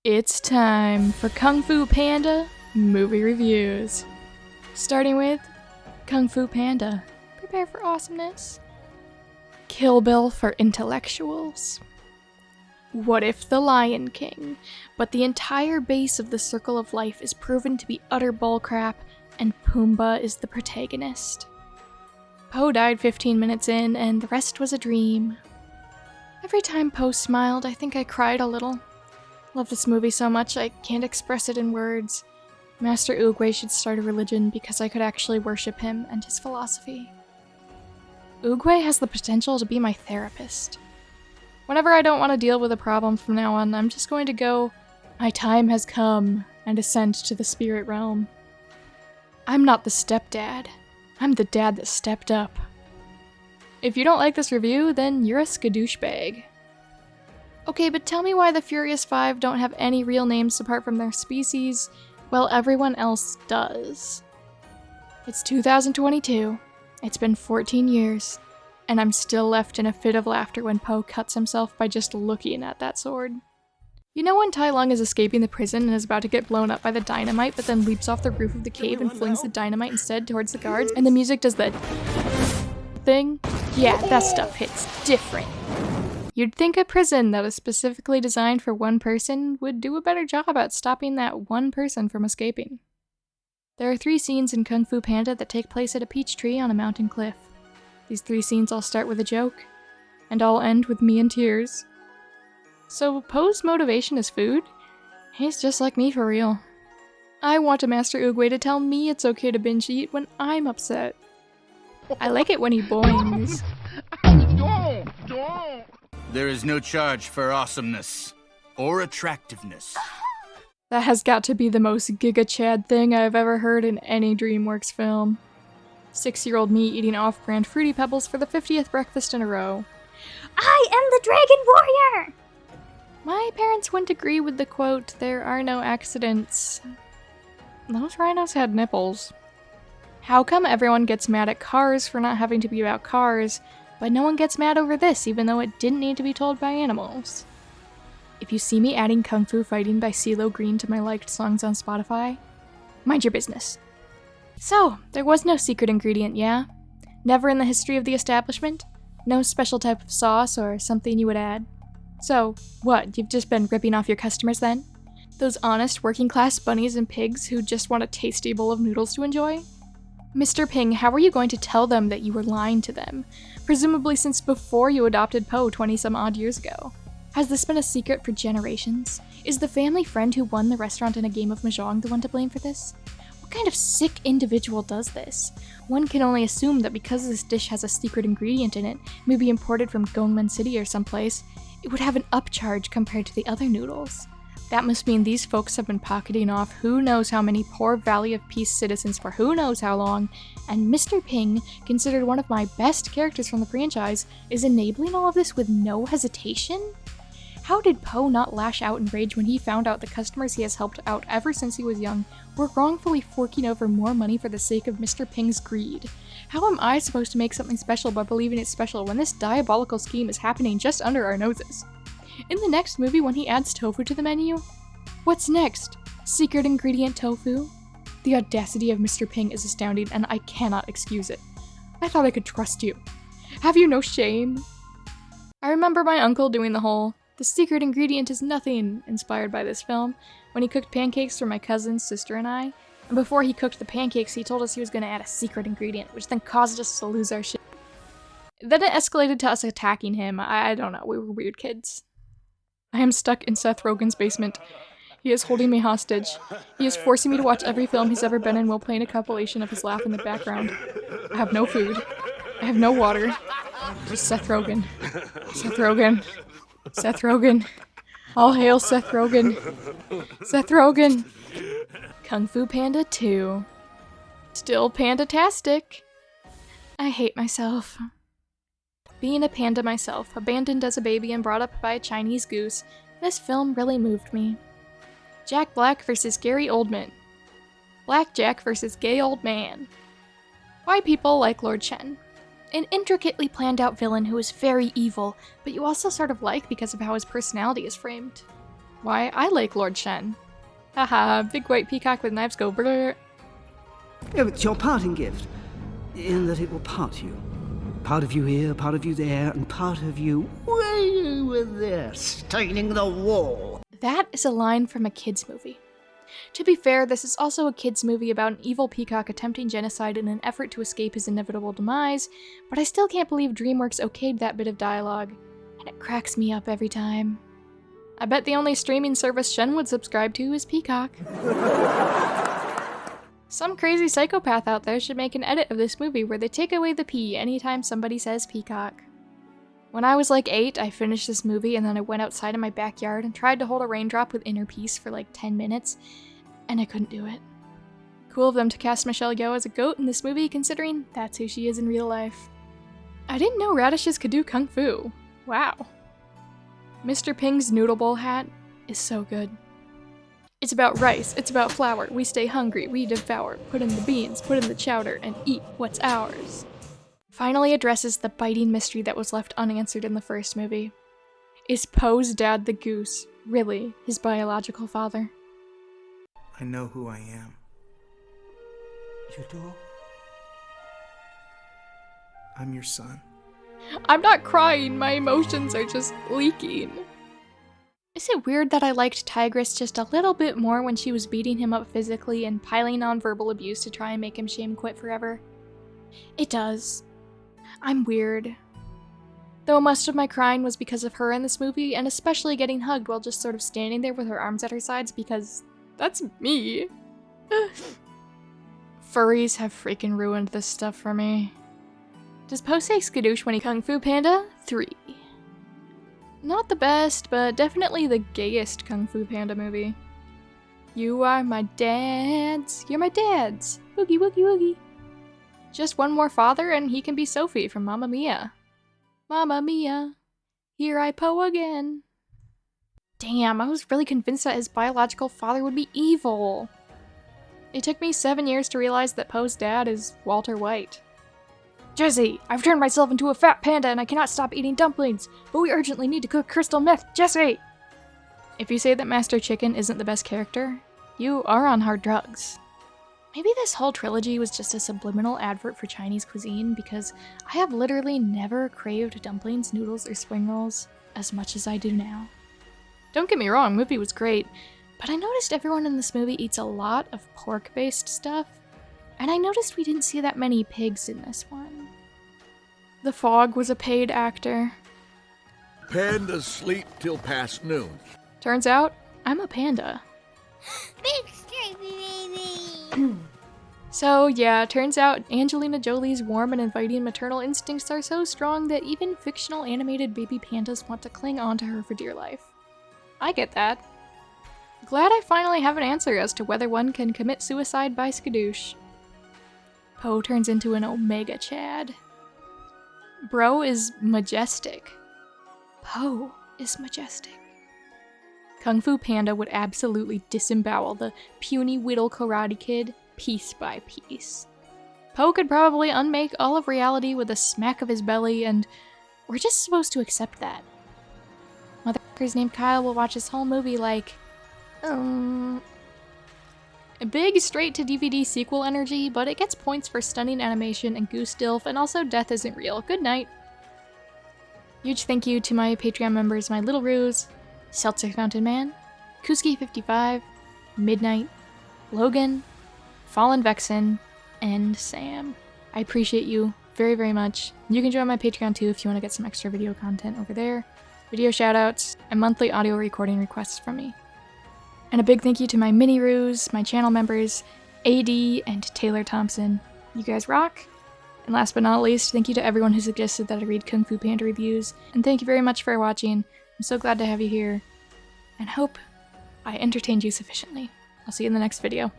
It's time for Kung Fu Panda movie reviews. Starting with Kung Fu Panda. Prepare for awesomeness. Kill Bill for intellectuals. What if the Lion King, but the entire base of the Circle of Life is proven to be utter bullcrap and Pumbaa is the protagonist? Po died 15 minutes in and the rest was a dream. Every time Po smiled, I think I cried a little. Love this movie so much I can't express it in words. Master Oogway should start a religion because I could actually worship him and his philosophy. Oogway has the potential to be my therapist. Whenever I don't want to deal with a problem from now on, I'm just going to go, "My time has come," and ascend to the spirit realm. I'm not the stepdad. I'm the dad that stepped up. If you don't like this review, then you're a Skadoosh bag. Okay, but tell me why the Furious Five don't have any real names apart from their species, while everyone else does. It's 2022, it's been 14 years, and I'm still left in a fit of laughter when Po cuts himself by just looking at that sword. You know when Tai Lung is escaping the prison and is about to get blown up by the dynamite, but then leaps off the roof of the cave and flings the dynamite instead towards the guards, and the music does the thing? Yeah, that stuff hits different. You'd think a prison that is specifically designed for one person would do a better job at stopping that one person from escaping. There are 3 scenes in Kung Fu Panda that take place at a peach tree on a mountain cliff. These 3 scenes all start with a joke, and all end with me in tears. So Po's motivation is food? He's just like me for real. I want a Master Oogway to tell me it's okay to binge eat when I'm upset. I like it when he boings. There is no charge for awesomeness or attractiveness. That has got to be the most Giga Chad thing I've ever heard in any DreamWorks film. 6-year-old me eating off-brand Fruity Pebbles for the 50th breakfast in a row. I am the Dragon Warrior! My parents wouldn't agree with the quote, "There are no accidents." Those rhinos had nipples. How come everyone gets mad at Cars for not having to be about cars, but no one gets mad over this even though it didn't need to be told by animals? If you see me adding Kung Fu Fighting by CeeLo Green to my liked songs on Spotify, mind your business. So, there was no secret ingredient, yeah? Never in the history of the establishment? No special type of sauce or something you would add? So, what, you've just been ripping off your customers then? Those honest working-class bunnies and pigs who just want a tasty bowl of noodles to enjoy? Mr. Ping, how are you going to tell them that you were lying to them? Presumably since before you adopted Po 20-some-odd years ago. Has this been a secret for generations? Is the family friend who won the restaurant in a game of mahjong the one to blame for this? What kind of sick individual does this? One can only assume that because this dish has a secret ingredient in it, maybe imported from Gongman City or someplace, it would have an upcharge compared to the other noodles. That must mean these folks have been pocketing off who knows how many poor Valley of Peace citizens for who knows how long, and Mr. Ping, considered one of my best characters from the franchise, is enabling all of this with no hesitation? How did Po not lash out in rage when he found out the customers he has helped out ever since he was young were wrongfully forking over more money for the sake of Mr. Ping's greed? How am I supposed to make something special by believing it's special when this diabolical scheme is happening just under our noses? In the next movie when he adds tofu to the menu? What's next? Secret ingredient tofu? The audacity of Mr. Ping is astounding and I cannot excuse it. I thought I could trust you. Have you no shame? I remember my uncle doing the whole, "The secret ingredient is nothing," inspired by this film, when he cooked pancakes for my cousin, sister, and I. And before he cooked the pancakes, he told us he was going to add a secret ingredient, which then caused us to lose our shit. Then it escalated to us attacking him. I don't know, we were weird kids. I am stuck in Seth Rogen's basement. He is holding me hostage. He is forcing me to watch every film he's ever been in while playing a compilation of his laugh in the background. I have no food. I have no water. Just Seth Rogen. Seth Rogen. Seth Rogen. All hail Seth Rogen. Seth Rogen. Kung Fu Panda 2. Still panda-tastic. I hate myself. Being a panda myself, abandoned as a baby and brought up by a Chinese goose, this film really moved me. Jack Black versus Gary Oldman. Black Jack versus gay old man. Why people like Lord Chen. An intricately planned out villain who is very evil, but you also sort of like because of how his personality is framed. Why, I like Lord Shen. Haha, big white peacock with knives go brrr. Oh, it's your parting gift, in that it will part you. Part of you here, part of you there, and part of you way over there, staining the wall. That is a line from a kid's movie. To be fair, this is also a kid's movie about an evil peacock attempting genocide in an effort to escape his inevitable demise, but I still can't believe DreamWorks okayed that bit of dialogue, and it cracks me up every time. I bet the only streaming service Shen would subscribe to is Peacock. Some crazy psychopath out there should make an edit of this movie where they take away the P anytime somebody says peacock. When I was like 8, I finished this movie and then I went outside in my backyard and tried to hold a raindrop with inner peace for like 10 minutes, and I couldn't do it. Cool of them to cast Michelle Yeoh as a goat in this movie, considering that's who she is in real life. I didn't know radishes could do kung fu. Wow. Mr. Ping's noodle bowl hat is so good. It's about rice, it's about flour, we stay hungry, we devour, put in the beans, put in the chowder, and eat what's ours. Finally addresses the biting mystery that was left unanswered in the first movie. Is Poe's dad the goose really his biological father? I know who I am. You do? I'm your son. I'm not crying, my emotions are just leaking. Is it weird that I liked Tigress just a little bit more when she was beating him up physically and piling on verbal abuse to try and make him shame quit forever? It does. I'm weird. Though most of my crying was because of her in this movie, and especially getting hugged while just sort of standing there with her arms at her sides because that's me. Furries have freaking ruined this stuff for me. Does Poe say Skadoosh when he Kung Fu Panda? 3. Not the best, but definitely the gayest Kung Fu Panda movie. You are my dads. You're my dads. Woogie woogie woogie. Just one more father and he can be Sophie from Mamma Mia. Mamma Mia, here I Poe again. Damn, I was really convinced that his biological father would be evil. It took me 7 years to realize that Poe's dad is Walter White. Jesse, I've turned myself into a fat panda and I cannot stop eating dumplings, but we urgently need to cook crystal meth, Jesse! If you say that Master Chicken isn't the best character, you are on hard drugs. Maybe this whole trilogy was just a subliminal advert for Chinese cuisine because I have literally never craved dumplings, noodles, or spring rolls as much as I do now. Don't get me wrong, movie was great, but I noticed everyone in this movie eats a lot of pork-based stuff, and I noticed we didn't see that many pigs in this one. The Fog was a paid actor. Pandas sleep till past noon. Turns out, I'm a panda. Big stripey baby! So yeah, turns out Angelina Jolie's warm and inviting maternal instincts are so strong that even fictional animated baby pandas want to cling onto her for dear life. I get that. Glad I finally have an answer as to whether one can commit suicide by Skadoosh. Poe turns into an Omega Chad. Bro is majestic. Poe is majestic. Kung Fu Panda would absolutely disembowel the puny Whittle Karate Kid piece by piece. Poe could probably unmake all of reality with a smack of his belly, and we're just supposed to accept that. Motherfuckers named Kyle will watch this whole movie like, a big straight-to-DVD sequel energy, but it gets points for stunning animation and goose dilf, and also death isn't real. Good night. Huge thank you to my Patreon members, My Little Ruse, Seltzer Fountain Man, Kuski55, Midnight, Logan, Fallen Vexen, and Sam. I appreciate you very, very much. You can join my Patreon too if you want to get some extra video content over there, video shoutouts, and monthly audio recording requests from me. And a big thank you to my mini Ruse, my channel members, AD and Taylor Thompson. You guys rock! And last but not least, thank you to everyone who suggested that I read Kung Fu Panda reviews, and thank you very much for watching. I'm so glad to have you here, and hope I entertained you sufficiently. I'll see you in the next video.